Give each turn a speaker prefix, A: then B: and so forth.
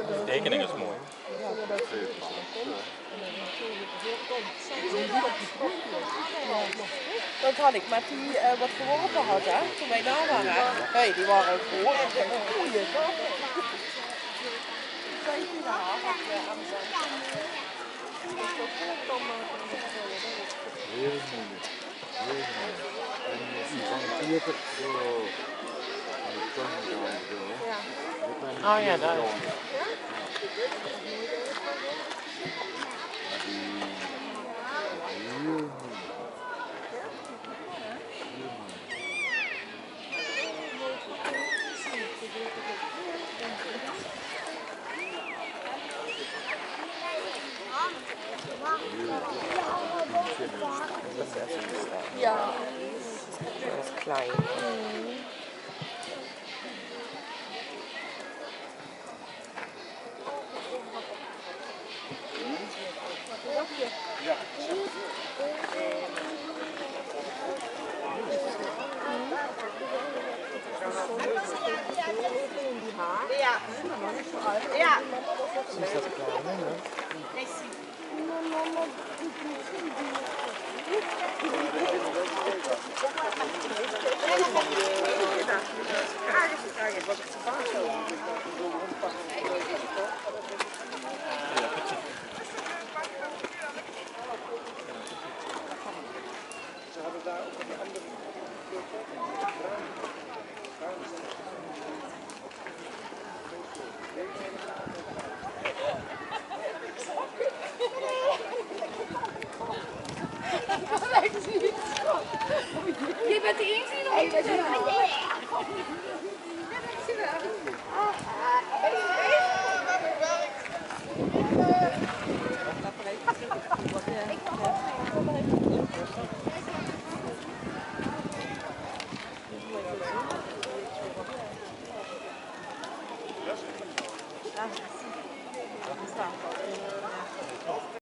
A: De tekening is mooi.
B: Dat had ik met die wat geworpen had, hè, toen wij daar waren. Hey, die waren gewoon goeie.
C: Heel moeilijk. Heel moeilijk. En Ivan Pieter, zo aan de tong gaan zo.
A: Oh ja, daar.
C: Heel moeilijk.
B: Ja, dat is klein. Ja.
C: Is dat klein, hè?
D: Je bent de enige die nog niet gezien heeft.
B: Ja,